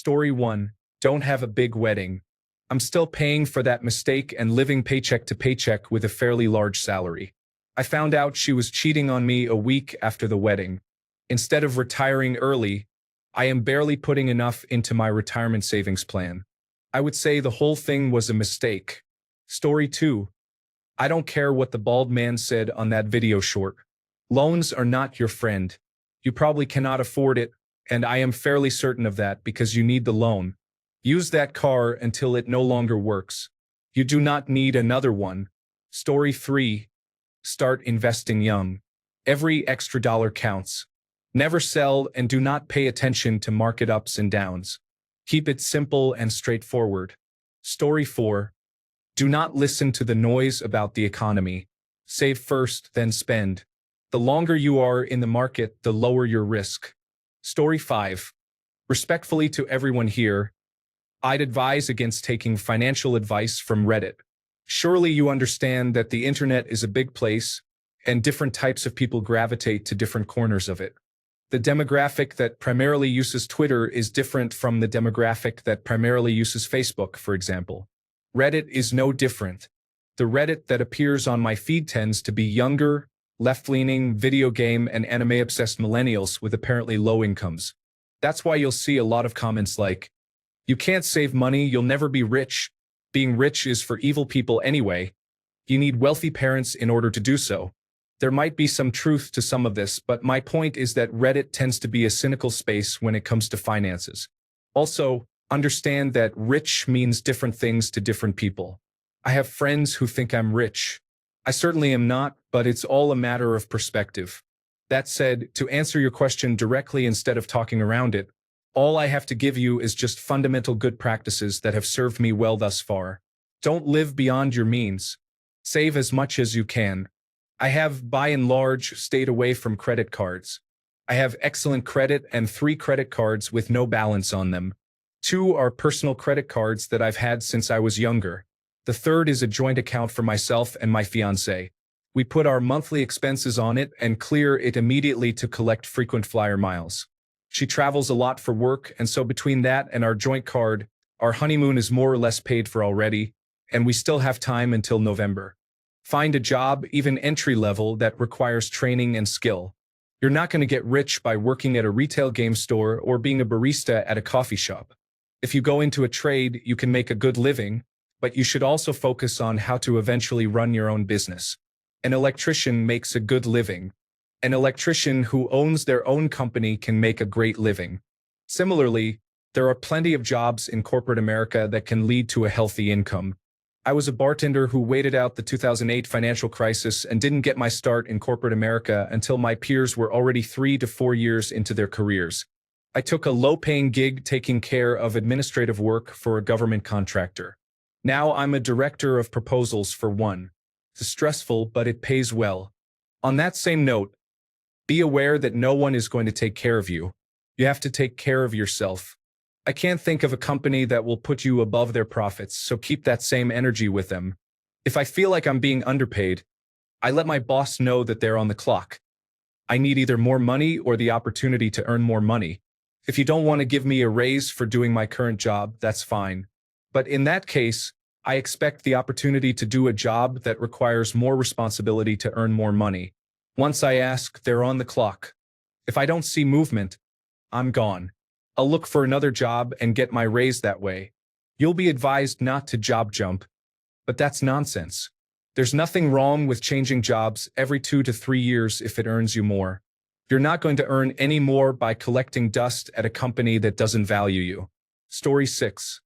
Story 1. Don't have a big wedding. I'm still paying for that mistake and living paycheck to paycheck with a fairly large salary. I found out she was cheating on me a week after the wedding. Instead of retiring early, I am barely putting enough into my retirement savings plan. I would say the whole thing was a mistake. Story 2. I don't care what the bald man said on that video short. Loans are not your friend. You probably cannot afford it, and I am fairly certain of that because you need the loan. Use that car until it no longer works. You do not need another one. Story 3. Start investing young. Every extra dollar counts. Never sell and do not pay attention to market ups and downs. Keep it simple and straightforward. Story 4. Do not listen to the noise about the economy. Save first, then spend. The longer you are in the market, the lower your risk. Story 5. Respectfully to everyone here, I'd advise against taking financial advice from Reddit. Surely you understand that the internet is a big place, and different types of people gravitate to different corners of it. The demographic that primarily uses Twitter is different from the demographic that primarily uses Facebook, for example. Reddit is no different. The Reddit that appears on my feed tends to be younger, left-leaning, video game and anime-obsessed millennials with apparently low incomes. That's why you'll see a lot of comments like, "You can't save money, you'll never be rich. Being rich is for evil people anyway. You need wealthy parents in order to do so." There might be some truth to some of this, but my point is that Reddit tends to be a cynical space when it comes to finances. Also, understand that rich means different things to different people. I have friends who think I'm rich. I certainly am not, but it's all a matter of perspective. That said, to answer your question directly instead of talking around it, all I have to give you is just fundamental good practices that have served me well thus far. Don't live beyond your means. Save as much as you can. I have, by and large, stayed away from credit cards. I have excellent credit and 3 credit cards with no balance on them. 2 are personal credit cards that I've had since I was younger. The third is a joint account for myself and my fiancée. We put our monthly expenses on it and clear it immediately to collect frequent flyer miles. She travels a lot for work, and so between that and our joint card, our honeymoon is more or less paid for already, and we still have time until November. Find a job, even entry-level, that requires training and skill. You're not going to get rich by working at a retail game store or being a barista at a coffee shop. If you go into a trade, you can make a good living, but you should also focus on how to eventually run your own business. An electrician makes a good living. An electrician who owns their own company can make a great living. Similarly, there are plenty of jobs in corporate America that can lead to a healthy income. I was a bartender who waited out the 2008 financial crisis and didn't get my start in corporate America until my peers were already 3 to 4 years into their careers. I took a low-paying gig taking care of administrative work for a government contractor. Now I'm a director of proposals for one. It's stressful, but it pays well. On that same note, be aware that no one is going to take care of you. You have to take care of yourself. I can't think of a company that will put you above their profits, so keep that same energy with them. If I feel like I'm being underpaid, I let my boss know that they're on the clock. I need either more money or the opportunity to earn more money. If you don't want to give me a raise for doing my current job, that's fine. But in that case, I expect the opportunity to do a job that requires more responsibility to earn more money. Once I ask, they're on the clock. If I don't see movement, I'm gone. I'll look for another job and get my raise that way. You'll be advised not to job jump, but that's nonsense. There's nothing wrong with changing jobs every 2 to 3 years if it earns you more. You're not going to earn any more by collecting dust at a company that doesn't value you. Story 6.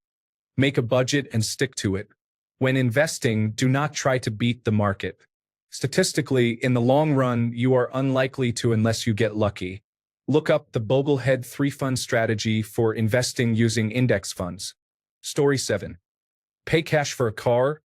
Make a budget and stick to it. When investing, do not try to beat the market. Statistically, in the long run, you are unlikely to unless you get lucky. Look up the Boglehead 3-fund strategy for investing using index funds. Story 7. Pay cash for a car,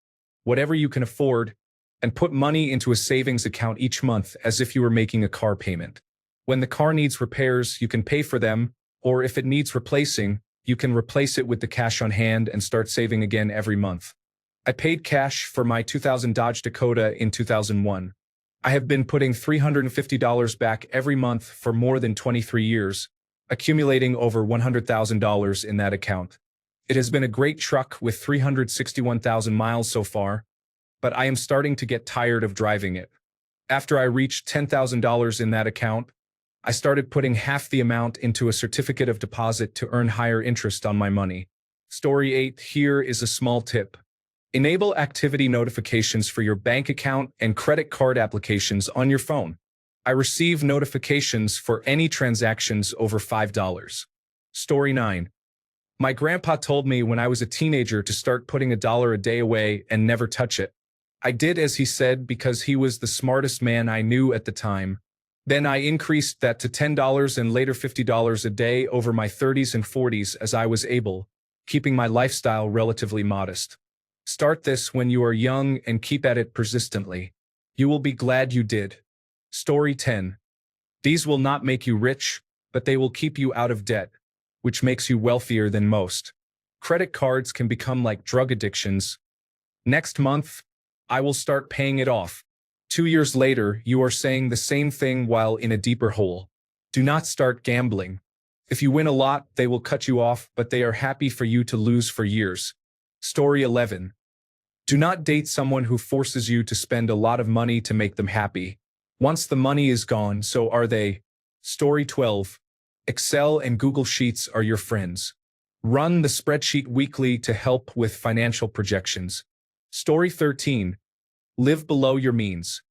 whatever you can afford, and put money into a savings account each month as if you were making a car payment. When the car needs repairs, you can pay for them, or if it needs replacing, you can replace it with the cash on hand and start saving again every month. I paid cash for my 2000 Dodge Dakota in 2001. I have been putting $350 back every month for more than 23 years. accumulating over $100,000 in that account. It has been a great truck with 361,000 miles so far, but I am starting to get tired of driving it. After I reached $10,000 in that account, I started putting half the amount into a certificate of deposit to earn higher interest on my money. Story 8. Here is a small tip. Enable activity notifications for your bank account and credit card applications on your phone. I receive notifications for any transactions over $5. Story 9. My grandpa told me when I was a teenager to start putting $1 a day away and never touch it. I did as he said because he was the smartest man I knew at the time. Then I increased that to $10 and later $50 a day over my 30s and 40s as I was able, keeping my lifestyle relatively modest. Start this when you are young and keep at it persistently. You will be glad you did. Story 10. These will not make you rich, but they will keep you out of debt, which makes you wealthier than most. Credit cards can become like drug addictions. Next month, I will start paying it off. 2 years later, you are saying the same thing while in a deeper hole. Do not start gambling. If you win a lot, they will cut you off, but they are happy for you to lose for years. Story 11. Do not date someone who forces you to spend a lot of money to make them happy. Once the money is gone, so are they. Story 12. Excel and Google Sheets are your friends. Run the spreadsheet weekly to help with financial projections. Story 13. Live below your means.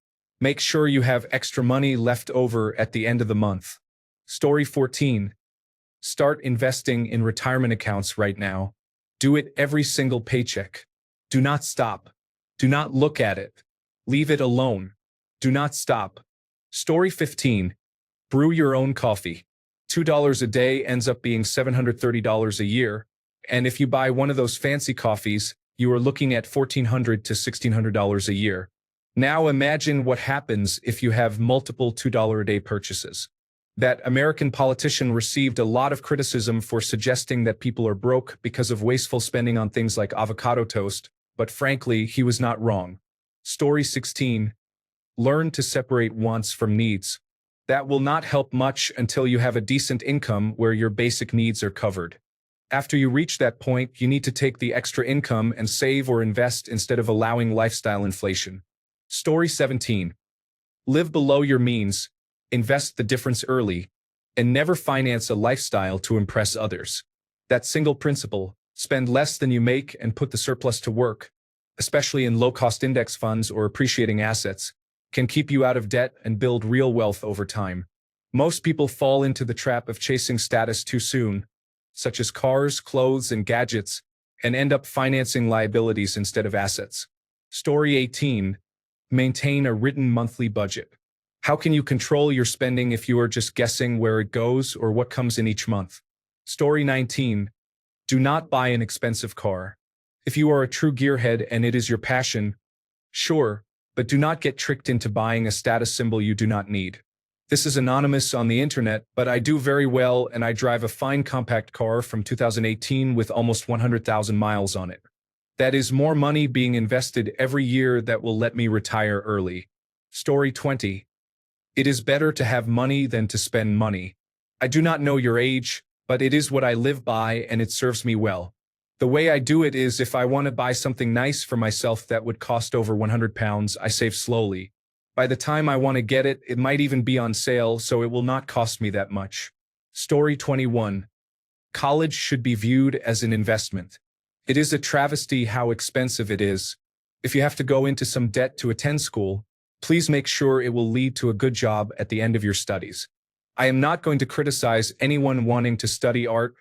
Make sure you have extra money left over at the end of the month. Story 14. Start investing in retirement accounts right now. Do it every single paycheck. Do not stop. Do not look at it. Leave it alone. Do not stop. Story 15. Brew your own coffee. $2 a day ends up being $730 a year, and if you buy one of those fancy coffees, you are looking at $1,400 to $1,600 a year. Now imagine what happens if you have multiple $2 a day purchases. That American politician received a lot of criticism for suggesting that people are broke because of wasteful spending on things like avocado toast, but frankly, he was not wrong. Story 16. Learn to separate wants from needs. That will not help much until you have a decent income where your basic needs are covered. After you reach that point, you need to take the extra income and save or invest instead of allowing lifestyle inflation. Story 17. Live below your means, invest the difference early, and never finance a lifestyle to impress others. That single principle, spend less than you make and put the surplus to work, especially in low-cost index funds or appreciating assets, can keep you out of debt and build real wealth over time. Most people fall into the trap of chasing status too soon, such as cars, clothes, and gadgets, and end up financing liabilities instead of assets. Story 18. Maintain a written monthly budget. How can you control your spending if you are just guessing where it goes or what comes in each month? Story 19. Do not buy an expensive car. If you are a true gearhead and it is your passion, sure, but do not get tricked into buying a status symbol you do not need. This is anonymous on the internet, but I do very well and I drive a fine compact car from 2018 with almost 100,000 miles on it. That is more money being invested every year that will let me retire early. Story 20. It is better to have money than to spend money. I do not know your age, but it is what I live by and it serves me well. The way I do it is if I want to buy something nice for myself that would cost over £100, I save slowly. By the time I want to get it, it might even be on sale, so it will not cost me that much. Story 21. College should be viewed as an investment. It is a travesty how expensive it is. If you have to go into some debt to attend school, please make sure it will lead to a good job at the end of your studies. I am not going to criticize anyone wanting to study art,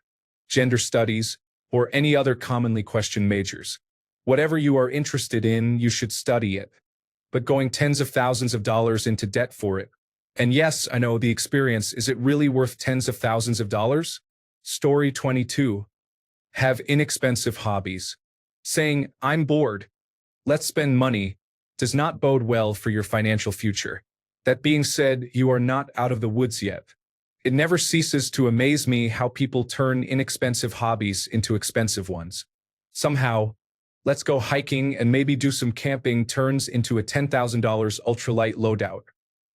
gender studies, or any other commonly questioned majors. Whatever you are interested in, you should study it. But going tens of thousands of dollars into debt for it. And yes, I know the experience, is it really worth tens of thousands of dollars? Story 22. Have inexpensive hobbies. Saying, I'm bored, let's spend money, does not bode well for your financial future. That being said, you are not out of the woods yet. It never ceases to amaze me how people turn inexpensive hobbies into expensive ones. Somehow, let's go hiking and maybe do some camping turns into a $10,000 ultralight loadout.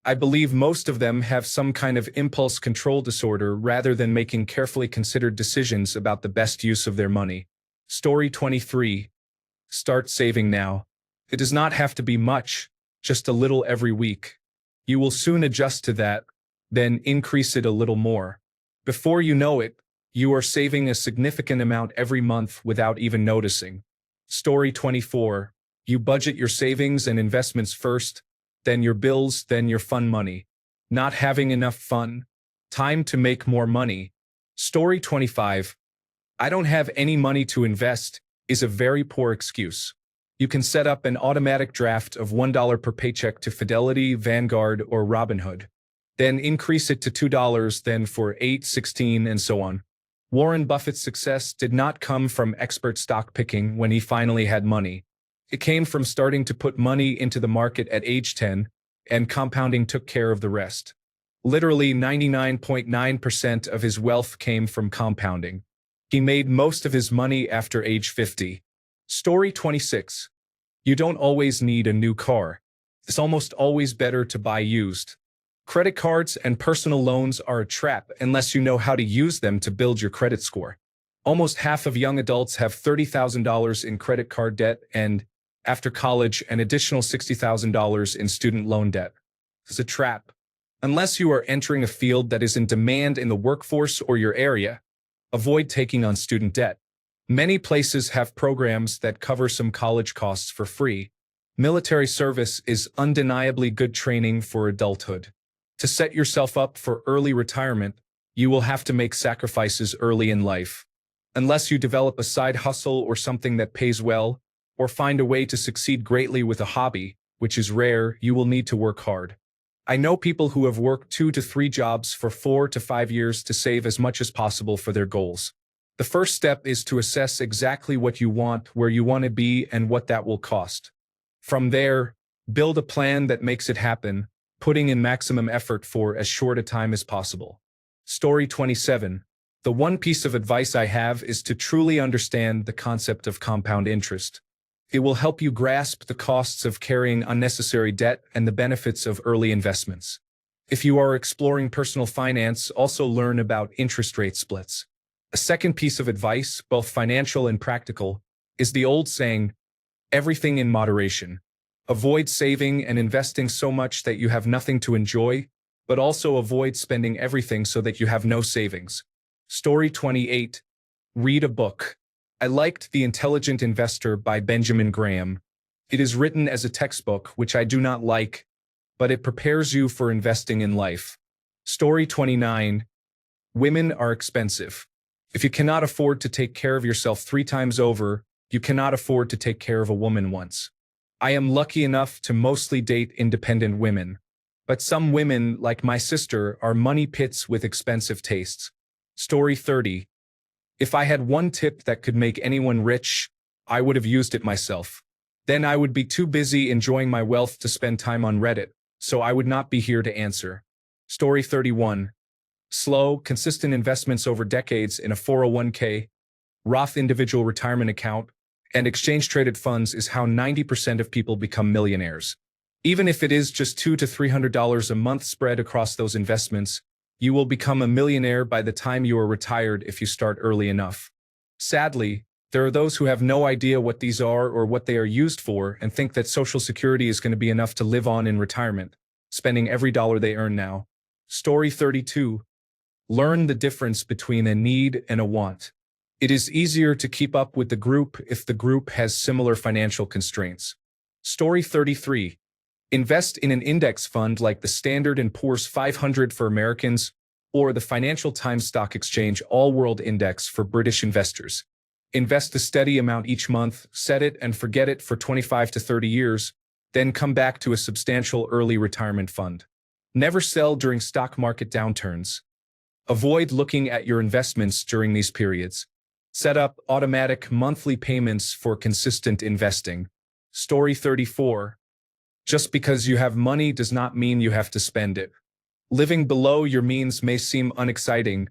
I believe most of them have some kind of impulse control disorder rather than making carefully considered decisions about the best use of their money. Story 23. Start saving now. It does not have to be much, just a little every week. You will soon adjust to that, then increase it a little more. Before you know it, you are saving a significant amount every month without even noticing. Story 24. You budget your savings and investments first, then your bills, then your fun money. Not having enough fun. Time to make more money. Story 25. I don't have any money to invest is a very poor excuse. You can set up an automatic draft of $1 per paycheck to Fidelity, Vanguard, or Robinhood. Then increase it to $2, then for $8, $16, and so on. Warren Buffett's success did not come from expert stock picking when he finally had money. It came from starting to put money into the market at age 10, and compounding took care of the rest. Literally 99.9% of his wealth came from compounding. He made most of his money after age 50. Story 26. You don't always need a new car. It's almost always better to buy used. Credit cards and personal loans are a trap unless you know how to use them to build your credit score. Almost half of young adults have $30,000 in credit card debt and, after college, an additional $60,000 in student loan debt. It's a trap. Unless you are entering a field that is in demand in the workforce or your area, avoid taking on student debt. Many places have programs that cover some college costs for free. Military service is undeniably good training for adulthood. To set yourself up for early retirement, you will have to make sacrifices early in life. Unless you develop a side hustle or something that pays well, or find a way to succeed greatly with a hobby, which is rare, you will need to work hard. I know people who have worked 2 to 3 jobs for 4 to 5 years to save as much as possible for their goals. The first step is to assess exactly what you want, where you want to be, and what that will cost. From there, build a plan that makes it happen, putting in maximum effort for as short a time as possible. Story 27. The one piece of advice I have is to truly understand the concept of compound interest. It will help you grasp the costs of carrying unnecessary debt and the benefits of early investments. If you are exploring personal finance, also learn about interest rate splits. A second piece of advice, both financial and practical, is the old saying, everything in moderation. Avoid saving and investing so much that you have nothing to enjoy, but also avoid spending everything so that you have no savings. Story 28. Read a book. I liked The Intelligent Investor by Benjamin Graham. It is written as a textbook, which I do not like, but it prepares you for investing in life. Story 29. Women are expensive. If you cannot afford to take care of yourself 3 times over, you cannot afford to take care of a woman once. I am lucky enough to mostly date independent women, but some women, like my sister, are money pits with expensive tastes. Story 30. If I had one tip that could make anyone rich, I would have used it myself. Then I would be too busy enjoying my wealth to spend time on Reddit, so I would not be here to answer. Story 31. Slow, consistent investments over decades in a 401k, Roth individual retirement account, and exchange-traded funds is how 90% of people become millionaires. Even if it is just $200 to $300 a month spread across those investments, you will become a millionaire by the time you are retired if you start early enough. Sadly, there are those who have no idea what these are or what they are used for and think that Social Security is going to be enough to live on in retirement, spending every dollar they earn now. Story 32. Learn the difference between a need and a want. It is easier to keep up with the group if the group has similar financial constraints. Story 33. Invest in an index fund like the Standard & Poor's 500 for Americans or the Financial Times Stock Exchange All-World Index for British investors. Invest a steady amount each month, set it and forget it for 25 to 30 years, then come back to a substantial early retirement fund. Never sell during stock market downturns. Avoid looking at your investments during these periods. Set up automatic monthly payments for consistent investing. Story 34. Just because you have money does not mean you have to spend it. Living below your means may seem unexciting,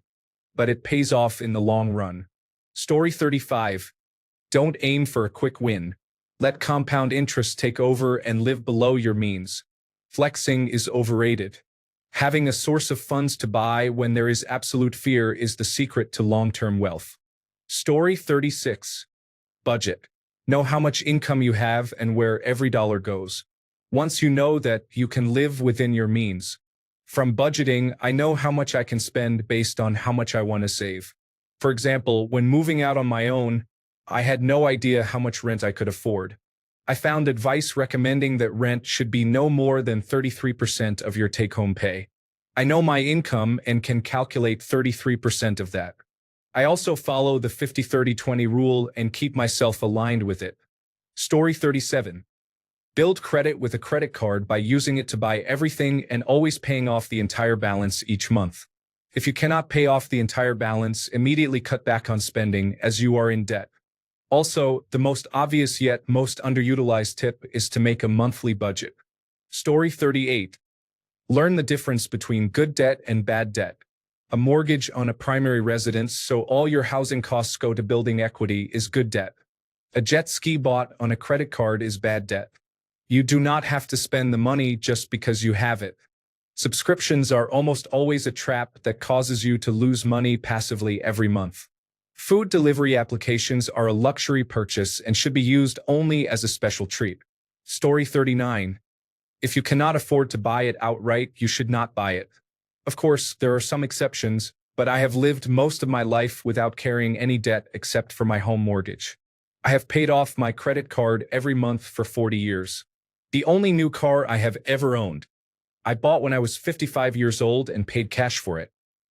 but it pays off in the long run. Story 35. Don't aim for a quick win. Let compound interest take over and live below your means. Flexing is overrated. Having a source of funds to buy when there is absolute fear is the secret to long-term wealth. Story 36. Budget. Know how much income you have and where every dollar goes. Once you know that, you can live within your means. From budgeting, I know how much I can spend based on how much I want to save. For example, when moving out on my own, I had no idea how much rent I could afford. I found advice recommending that rent should be no more than 33% of your take-home pay. I know my income and can calculate 33% of that. I also follow the 50-30-20 rule and keep myself aligned with it. Story 37. Build credit with a credit card by using it to buy everything and always paying off the entire balance each month. If you cannot pay off the entire balance, immediately cut back on spending as you are in debt. Also, the most obvious yet most underutilized tip is to make a monthly budget. Story 38. Learn the difference between good debt and bad debt. A mortgage on a primary residence, so all your housing costs go to building equity, is good debt. A jet ski bought on a credit card is bad debt. You do not have to spend the money just because you have it. Subscriptions are almost always a trap that causes you to lose money passively every month. Food delivery applications are a luxury purchase and should be used only as a special treat. Story 39. If you cannot afford to buy it outright, you should not buy it. Of course, there are some exceptions, but I have lived most of my life without carrying any debt except for my home mortgage. I have paid off my credit card every month for 40 years. The only new car I have ever owned, I bought when I was 55 years old and paid cash for it.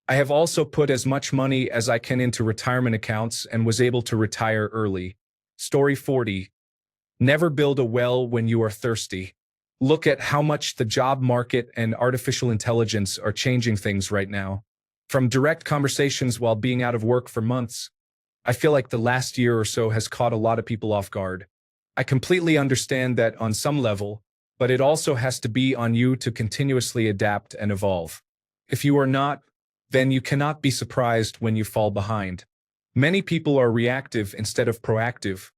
I have also put as much money as I can into retirement accounts and was able to retire early. Story 40. Never build a well when you are thirsty. Look at how much the job market and artificial intelligence are changing things right now. From direct conversations while being out of work for months, I feel like the last year or so has caught a lot of people off guard. I completely understand that on some level, but it also has to be on you to continuously adapt and evolve. If you are not, then you cannot be surprised when you fall behind. Many people are reactive instead of proactive,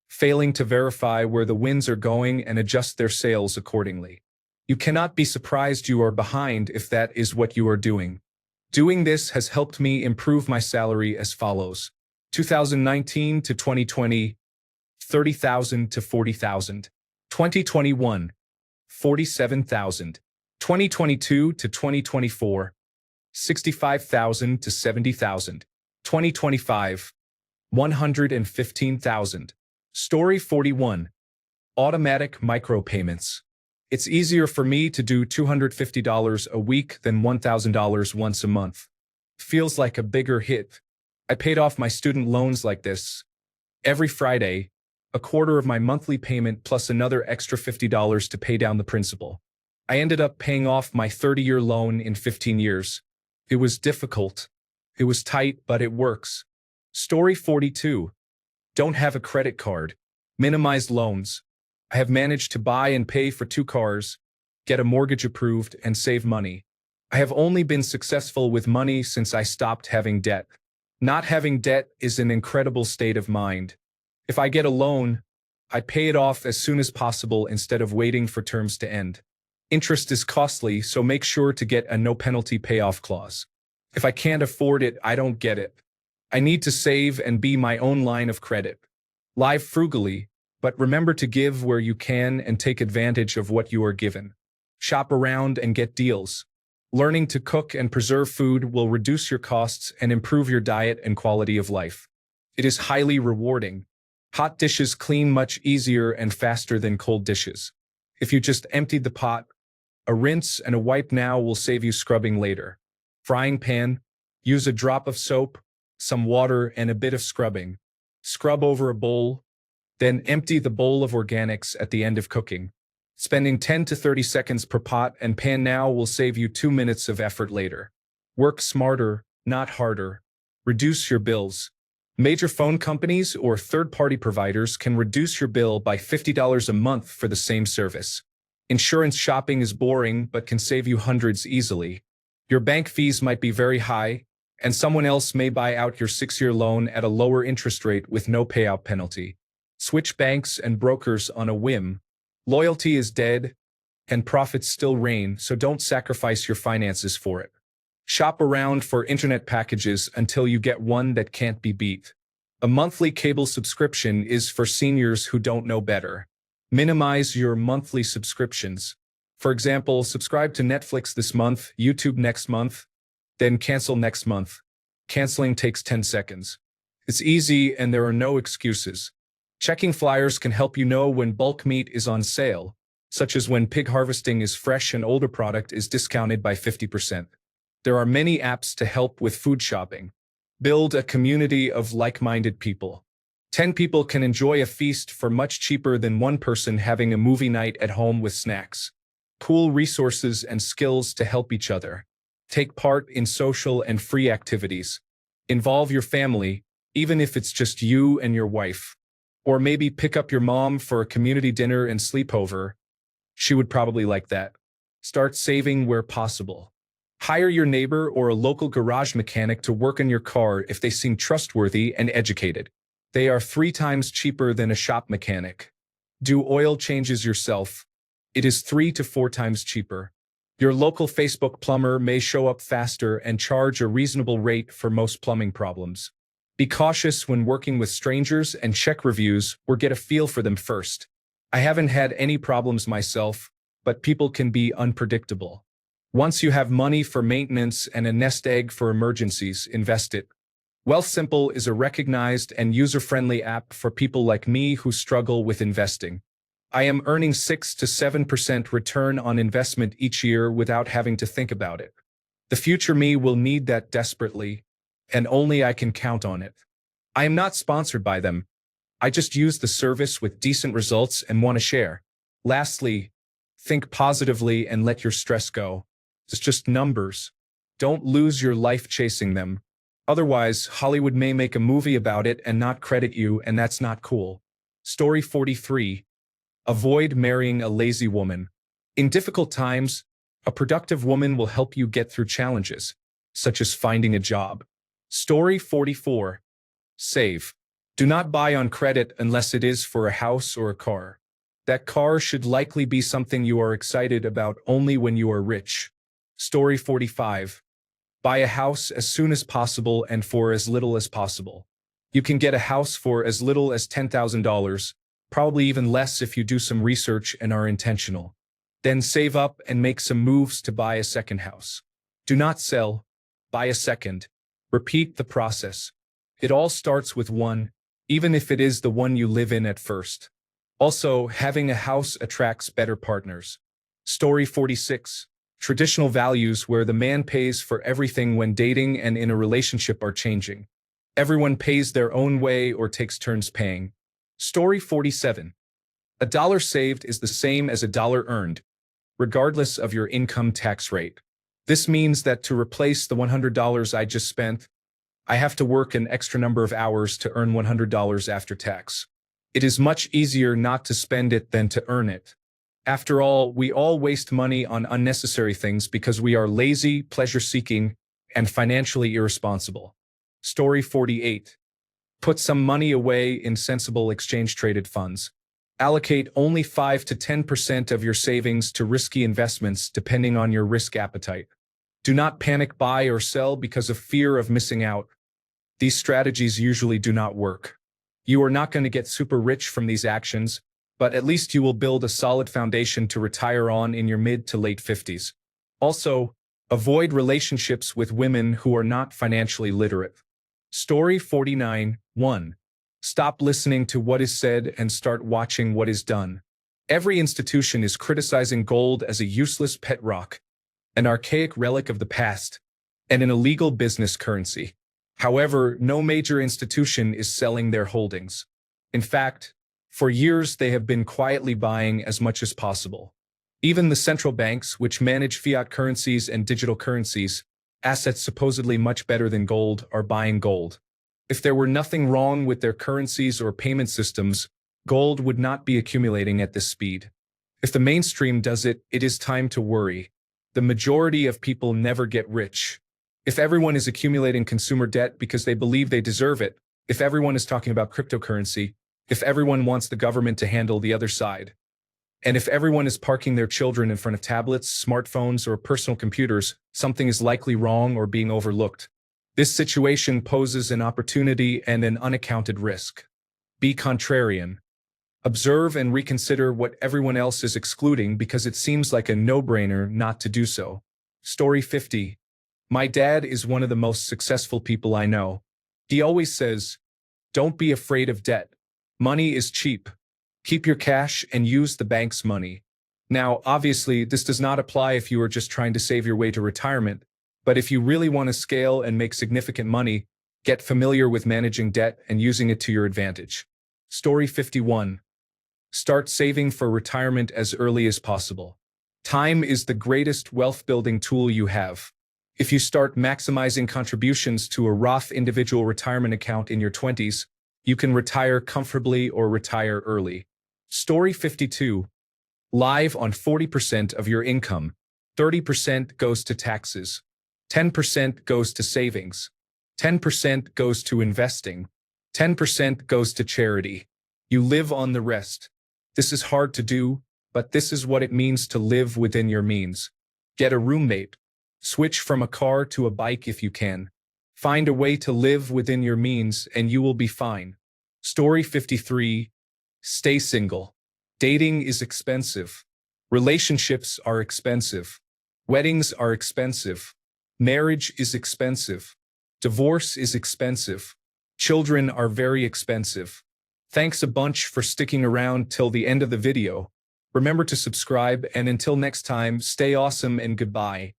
failing to verify where the winds are going and adjust their sails accordingly. You cannot be surprised you are behind if that is what you are doing. Doing this has helped me improve my salary as follows. 2019 to 2020, 30,000 to 40,000. 2021, 47,000. 2022 to 2024, 65,000 to 70,000. 2025, 115,000. Story 41. Automatic micropayments. It's easier for me to do $250 a week than $1,000 once a month. Feels like a bigger hit. I paid off my student loans like this. Every Friday, a quarter of my monthly payment plus another extra $50 to pay down the principal. I ended up paying off my 30-year loan in 15 years. It was difficult. It was tight, but it works. Story 42. Don't have a credit card. Minimize loans. I have managed to buy and pay for 2 cars, get a mortgage approved, and save money. I have only been successful with money since I stopped having debt. Not having debt is an incredible state of mind. If I get a loan, I pay it off as soon as possible instead of waiting for terms to end. Interest is costly, so make sure to get a no-penalty payoff clause. If I can't afford it, I don't get it. I need to save and be my own line of credit. Live frugally, but remember to give where you can and take advantage of what you are given. Shop around and get deals. Learning to cook and preserve food will reduce your costs and improve your diet and quality of life. It is highly rewarding. Hot dishes clean much easier and faster than cold dishes. If you just emptied the pot, a rinse and a wipe now will save you scrubbing later. Frying pan, use a drop of soap, some water, and a bit of scrubbing. Scrub over a bowl, then empty the bowl of organics at the end of cooking. Spending 10 to 30 seconds per pot and pan now will save you 2 minutes of effort later. Work smarter, not harder. Reduce your bills. Major phone companies or third-party providers can reduce your bill by $50 a month for the same service. Insurance shopping is boring but can save you hundreds easily. Your bank fees might be very high, and someone else may buy out your 6-year loan at a lower interest rate with no payout penalty. Switch banks and brokers on a whim. Loyalty is dead. and profits still reign, so don't sacrifice your finances for it. Shop around for internet packages until you get one that can't be beat. A monthly cable subscription is for seniors who don't know better. Minimize your monthly subscriptions. For example, subscribe to Netflix this month, YouTube next month, then cancel next month. Canceling takes 10 seconds. It's easy and there are no excuses. Checking flyers can help you know when bulk meat is on sale, such as when pig harvesting is fresh and older product is discounted by 50%. There are many apps to help with food shopping. Build a community of like-minded people. 10 people can enjoy a feast for much cheaper than one person having a movie night at home with snacks. Pool resources and skills to help each other. Take part in social and free activities. Involve your family, even if it's just you and your wife. Or maybe pick up your mom for a community dinner and sleepover. She would probably like that. Start saving where possible. Hire your neighbor or a local garage mechanic to work on your car if they seem trustworthy and educated. They are 3 times cheaper than a shop mechanic. Do oil changes yourself. It is 3 to 4 times cheaper. Your local Facebook plumber may show up faster and charge a reasonable rate for most plumbing problems. Be cautious when working with strangers and check reviews or get a feel for them first. I haven't had any problems myself, but people can be unpredictable. Once you have money for maintenance and a nest egg for emergencies, invest it. Wealthsimple is a recognized and user-friendly app for people like me who struggle with investing. I am earning 6 to 7% return on investment each year without having to think about it. The future me will need that desperately, and only I can count on it. I am not sponsored by them. I just use the service with decent results and want to share. Lastly, think positively and let your stress go. It's just numbers. Don't lose your life chasing them. Otherwise, Hollywood may make a movie about it and not credit you, and that's not cool. Story 43. Avoid marrying a lazy woman. In difficult times, a productive woman will help you get through challenges, such as finding a job. Story 44. Save. Do not buy on credit unless it is for a house or a car. That car should likely be something you are excited about only when you are rich. Story 45. Buy a house as soon as possible and for as little as possible. You can get a house for as little as $10,000, probably even less if you do some research and are intentional. Then save up and make some moves to buy a second house. Do not sell, buy a second. Repeat the process. It all starts with one, even if it is the one you live in at first. Also, having a house attracts better partners. Story 46. Traditional values where the man pays for everything when dating and in a relationship are changing. Everyone pays their own way or takes turns paying. Story 47. A dollar saved is the same as a dollar earned, regardless of your income tax rate. This means that to replace the $100 I just spent, I have to work an extra number of hours to earn $100 after tax. It is much easier not to spend it than to earn it. After all, we all waste money on unnecessary things because we are lazy, pleasure-seeking, and financially irresponsible. Story 48. Put some money away in sensible exchange-traded funds. Allocate only 5 to 10% of your savings to risky investments depending on your risk appetite. Do not panic buy or sell because of fear of missing out. These strategies usually do not work. You are not going to get super rich from these actions, but at least you will build a solid foundation to retire on in your mid to late 50s. Also, avoid relationships with women who are not financially literate. Story 49. 1. Stop listening to what is said and start watching what is done. Every institution is criticizing gold as a useless pet rock, an archaic relic of the past, and an illegal business currency. However, no major institution is selling their holdings. In fact, for years they have been quietly buying as much as possible. Even the central banks, which manage fiat currencies and digital currencies, assets supposedly much better than gold, are buying gold. If there were nothing wrong with their currencies or payment systems, gold would not be accumulating at this speed. If the mainstream does it, it is time to worry. The majority of people never get rich. If everyone is accumulating consumer debt because they believe they deserve it, if everyone is talking about cryptocurrency, if everyone wants the government to handle the other side, And if everyone is parking their children in front of tablets, smartphones, or personal computers, something is likely wrong or being overlooked. This situation poses an opportunity and an unaccounted risk. Be contrarian. Observe and reconsider what everyone else is excluding because it seems like a no-brainer not to do so. Story 50. My dad is one of the most successful people I know. He always says, "Don't be afraid of debt. Money is cheap. Keep your cash and use the bank's money." Now, obviously, this does not apply if you are just trying to save your way to retirement, but if you really want to scale and make significant money, get familiar with managing debt and using it to your advantage. Story 51. Start saving for retirement as early as possible. Time is the greatest wealth-building tool you have. If you start maximizing contributions to a Roth individual retirement account in your 20s, you can retire comfortably or retire early. Story 52. Live on 40% of your income. 30% goes to taxes. 10% goes to savings. 10% goes to investing. 10% goes to charity. You live on the rest. This is hard to do, but this is what it means to live within your means. Get a roommate. Switch from a car to a bike if you can. Find a way to live within your means and you will be fine. Story 53. Stay single. Dating is expensive. Relationships are expensive. Weddings are expensive. Marriage is expensive. Divorce is expensive. Children are very expensive. Thanks a bunch for sticking around till the end of the video. Remember to subscribe, and until next time, stay awesome and goodbye.